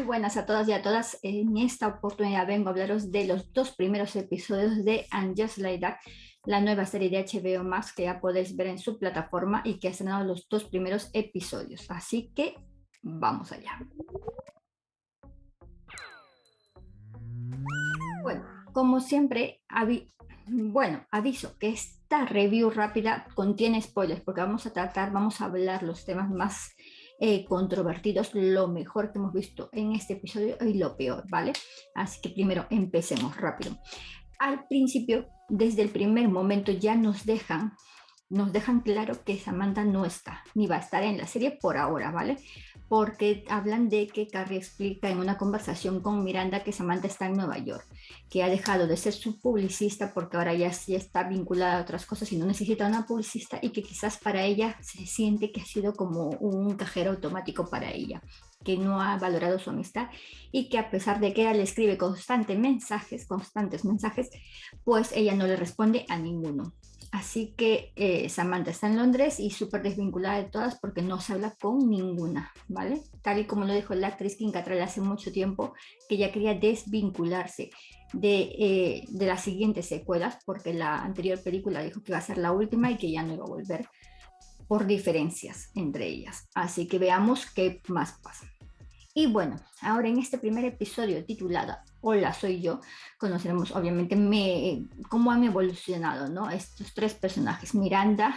buenas a todas y a todas. En esta oportunidad vengo a hablaros de los dos primeros episodios de And Just Like That, la nueva serie de HBO Max que ya podéis ver en su plataforma y que ha estrenado los dos primeros episodios. Así que vamos allá. Bueno, como siempre, aviso que esta review rápida contiene spoilers porque vamos a hablar los temas más controvertidos, lo mejor que hemos visto en este episodio y lo peor, ¿vale? Así que primero empecemos rápido. Al principio, desde el primer momento ya nos dejan claro que Samantha no está, ni va a estar en la serie por ahora, ¿vale? Porque hablan de que Carrie explica en una conversación con Miranda que Samantha está en Nueva York, que ha dejado de ser su publicista porque ahora ya está vinculada a otras cosas y no necesita una publicista y que quizás para ella se siente que ha sido como un cajero automático para ella, que no ha valorado su amistad y que a pesar de que ella le escribe constantes mensajes, pues ella no le responde a ninguno. Así que Samantha está en Londres y súper desvinculada de todas porque no se habla con ninguna, ¿vale? Tal y como lo dijo la actriz Kim Cattrall hace mucho tiempo, que ella quería desvincularse de las siguientes secuelas porque la anterior película dijo que iba a ser la última y que ya no iba a volver por diferencias entre ellas. Así que veamos qué más pasa. Y bueno, ahora en este primer episodio titulado Hola, soy yo, conoceremos obviamente cómo han evolucionado, ¿no? Estos tres personajes, Miranda,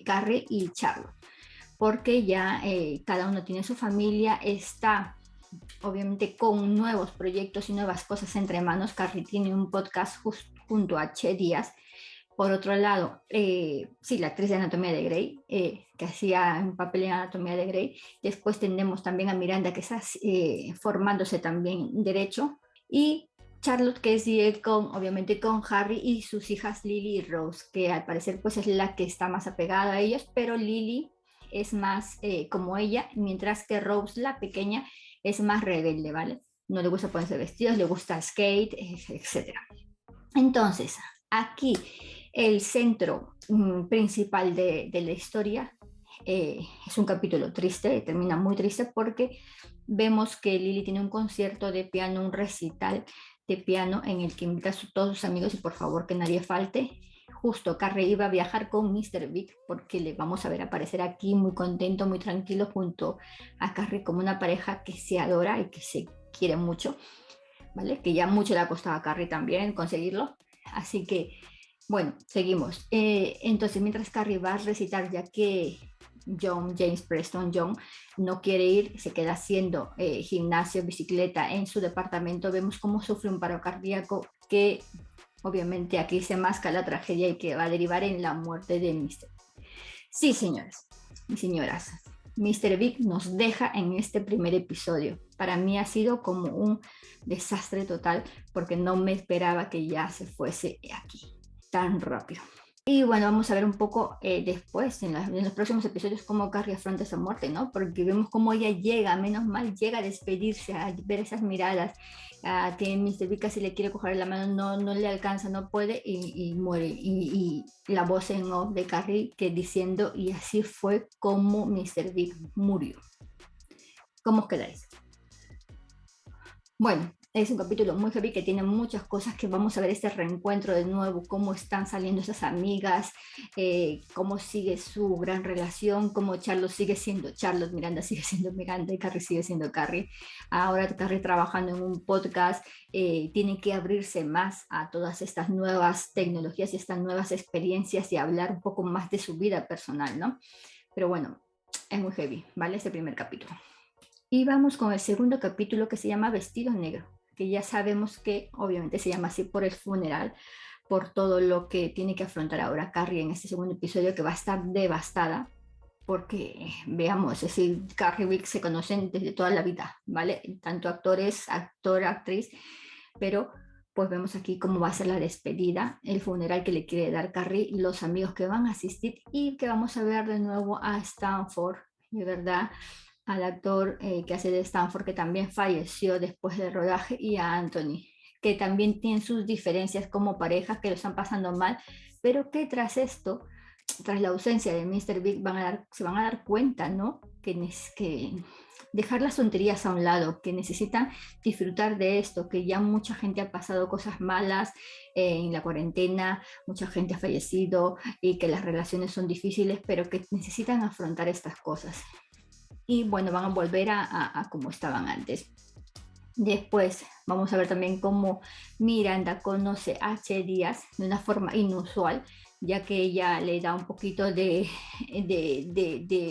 Carrie y Charlotte, porque ya cada uno tiene su familia, está obviamente con nuevos proyectos y nuevas cosas entre manos. Carrie tiene un podcast junto a Che Díaz. Por otro lado, sí, la actriz de Anatomía de Grey, que hacía un papel en Anatomía de Grey. Después tenemos también a Miranda, que está formándose también en Derecho. Y Charlotte, que sigue obviamente con Harry y sus hijas Lily y Rose, que al parecer pues es la que está más apegada a ellos, pero Lily es más como ella, mientras que Rose, la pequeña, es más rebelde, ¿vale? No le gusta ponerse vestidos, le gusta skate, etcétera. Entonces, aquí el centro principal de la historia es un capítulo triste, termina muy triste porque vemos que Lily tiene un concierto de piano, un recital de piano en el que invita a todos sus amigos y por favor que nadie falte. Justo Carrie iba a viajar con Mr. Big porque le vamos a ver aparecer aquí muy contento, muy tranquilo junto a Carrie como una pareja que se adora y que se quiere mucho, ¿vale? Que ya mucho le ha costado a Carrie también conseguirlo. Así que, bueno, seguimos. Entonces, mientras Carrie va a recitar, ya que James Preston John, no quiere ir, se queda haciendo gimnasio, bicicleta en su departamento, vemos cómo sufre un paro cardíaco que obviamente aquí se masca la tragedia y que va a derivar en la muerte de Mr. Sí, señores y señoras, Mr. Big nos deja en este primer episodio. Para mí ha sido como un desastre total porque no me esperaba que ya se fuese aquí tan rápido. Y bueno, vamos a ver un poco después, en los próximos episodios, cómo Carrie afronta esa muerte, ¿no? Porque vemos cómo ella llega, menos mal, llega a despedirse, a ver esas miradas. Que Mr. B casi le quiere coger la mano, no le alcanza, no puede y muere. Y la voz en off de Carrie que diciendo, y así fue como Mr. Big murió. ¿Cómo os quedáis? Bueno, es un capítulo muy heavy que tiene muchas cosas que vamos a ver este reencuentro de nuevo, cómo están saliendo esas amigas, cómo sigue su gran relación, cómo Charlotte sigue siendo Charlotte, Miranda sigue siendo Miranda y Carrie sigue siendo Carrie. Ahora Carrie trabajando en un podcast, tiene que abrirse más a todas estas nuevas tecnologías y estas nuevas experiencias y hablar un poco más de su vida personal, ¿no? Pero bueno, es muy heavy, ¿vale? Este primer capítulo. Y vamos con el segundo capítulo que se llama Vestido Negro, que ya sabemos que obviamente se llama así por el funeral, por todo lo que tiene que afrontar ahora Carrie en este segundo episodio, que va a estar devastada, porque veamos, es decir, Carrie y Vic se conocen desde toda la vida, ¿vale? Tanto actores, actriz, pero pues vemos aquí cómo va a ser la despedida, el funeral que le quiere dar Carrie, los amigos que van a asistir y que vamos a ver de nuevo a Stanford, de verdad, al actor que hace de Stanford, que también falleció después del rodaje, y a Anthony, que también tienen sus diferencias como parejas que lo están pasando mal, pero que tras esto, tras la ausencia de Mr. Big, se van a dar cuenta, ¿no? Que dejar las tonterías a un lado, que necesitan disfrutar de esto, que ya mucha gente ha pasado cosas malas en la cuarentena, mucha gente ha fallecido y que las relaciones son difíciles, pero que necesitan afrontar estas cosas. Y bueno, van a volver a como estaban antes. Después vamos a ver también cómo Miranda conoce a Che Díaz de una forma inusual, ya que ella le da un poquito de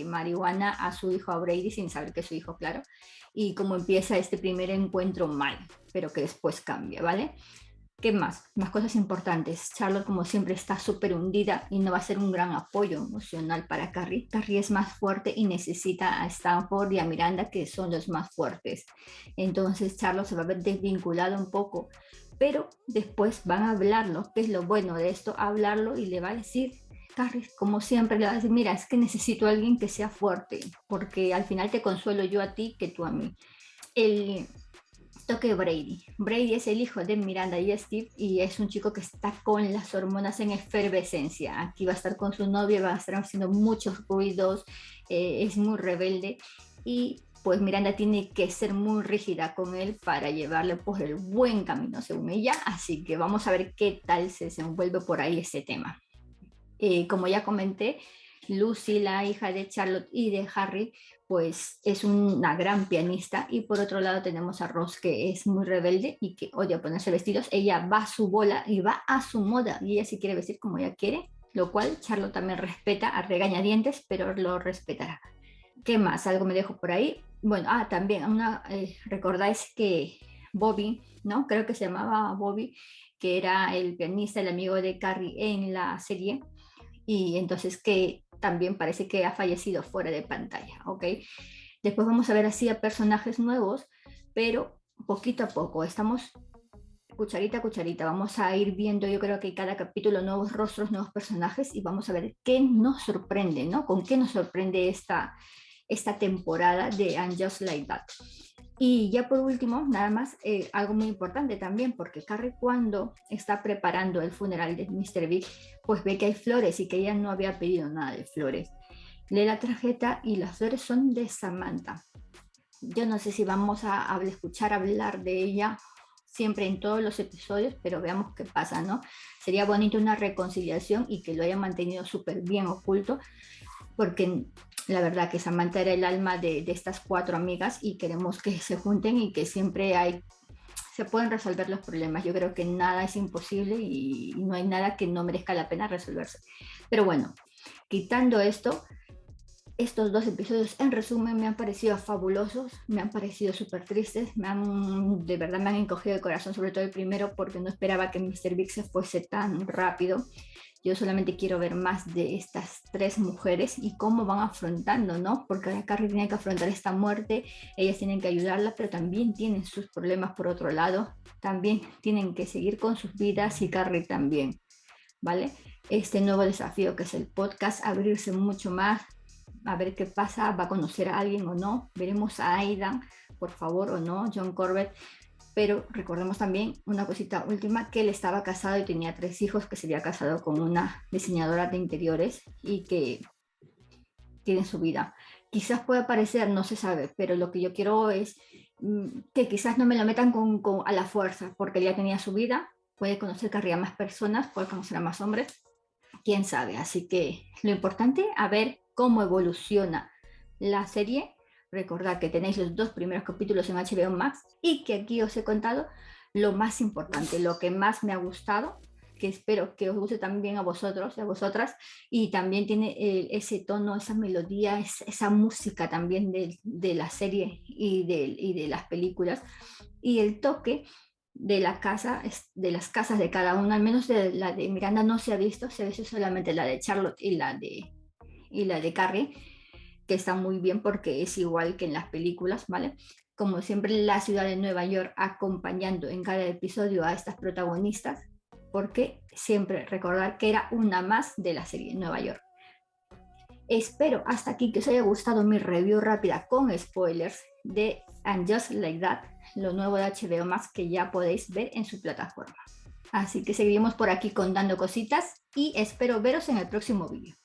marihuana a su hijo, a Brady, sin saber que es su hijo, claro, y cómo empieza este primer encuentro mal, pero que después cambia, ¿vale? ¿Qué más? Más cosas importantes. Charlotte, como siempre, está súper hundida y no va a ser un gran apoyo emocional para Carrie. Carrie es más fuerte y necesita a Stanford y a Miranda, que son los más fuertes. Entonces, Charlotte se va a ver desvinculada un poco, pero después van a hablarlo. ¿Qué es lo bueno de esto? Hablarlo y le va a decir, Carrie, como siempre, le va a decir, mira, es que necesito a alguien que sea fuerte, porque al final te consuelo yo a ti que tú a mí. El toque Brady. Brady es el hijo de Miranda y Steve y es un chico que está con las hormonas en efervescencia. Aquí va a estar con su novia, va a estar haciendo muchos ruidos, es muy rebelde y pues Miranda tiene que ser muy rígida con él para llevarle por el buen camino según ella, así que vamos a ver qué tal se desenvuelve por ahí este tema. Como ya comenté, Lucy, la hija de Charlotte y de Harry, pues es una gran pianista. Y por otro lado tenemos a Ross, que es muy rebelde y que odia ponerse vestidos. Ella va a su bola y va a su moda y ella sí quiere vestir como ella quiere, lo cual Charlotte también respeta a regañadientes, pero lo respetará. ¿Qué más? Algo me dejo por ahí. Bueno, también recordáis que Bobby, ¿no? Creo que se llamaba Bobby, que era el pianista, el amigo de Carrie en la serie, y entonces que también parece que ha fallecido fuera de pantalla, ¿ok? Después vamos a ver así a personajes nuevos, pero poquito a poco, estamos cucharita a cucharita, vamos a ir viendo, yo creo que cada capítulo nuevos rostros, nuevos personajes y vamos a ver qué nos sorprende, ¿no? Con qué nos sorprende esta temporada de And Just Like That. Y ya por último, nada más, algo muy importante también, porque Carrie cuando está preparando el funeral de Mr. Big, pues ve que hay flores y que ella no había pedido nada de flores. Lee la tarjeta y las flores son de Samantha. Yo no sé si vamos a escuchar hablar de ella siempre en todos los episodios, pero veamos qué pasa, ¿no? Sería bonito una reconciliación y que lo haya mantenido súper bien oculto, porque la verdad que Samantha era el alma de estas cuatro amigas y queremos que se junten y que siempre se pueden resolver los problemas. Yo creo que nada es imposible y no hay nada que no merezca la pena resolverse. Pero bueno, quitando esto, estos dos episodios en resumen me han parecido fabulosos, me han parecido súper tristes, de verdad me han encogido el corazón, sobre todo el primero porque no esperaba que Mr. Big se fuese tan rápido. Yo solamente quiero ver más de estas tres mujeres y cómo van afrontando, ¿no? Porque ahora Carrie tiene que afrontar esta muerte, ellas tienen que ayudarla, pero también tienen sus problemas por otro lado, también tienen que seguir con sus vidas y Carrie también, ¿vale? Este nuevo desafío que es el podcast, abrirse mucho más, a ver qué pasa, va a conocer a alguien o no, veremos a Aidan, por favor, o no, John Corbett. Pero recordemos también una cosita última, que él estaba casado y tenía 3 hijos, que se había casado con una diseñadora de interiores y que tiene su vida. Quizás pueda parecer, no se sabe, pero lo que yo quiero es que quizás no me lo metan a la fuerza, porque él ya tenía su vida, puede conocer que arriba más personas, puede conocer a más hombres, quién sabe. Así que lo importante, a ver cómo evoluciona la serie. Recordad que tenéis los 2 primeros capítulos en HBO Max y que aquí os he contado lo más importante, lo que más me ha gustado, que espero que os guste también a vosotros y a vosotras, y también tiene ese tono, esa melodía, esa música también de la serie y de las películas, y el toque de la casa, de las casas de cada uno, al menos de la de Miranda no se ha visto solamente la de Charlotte y la de Carrie, que está muy bien porque es igual que en las películas, ¿vale? Como siempre, la ciudad de Nueva York acompañando en cada episodio a estas protagonistas, porque siempre recordar que era una más de la serie Nueva York. Espero hasta aquí que os haya gustado mi review rápida con spoilers de And Just Like That, lo nuevo de HBO Max que ya podéis ver en su plataforma. Así que seguiremos por aquí contando cositas y espero veros en el próximo vídeo.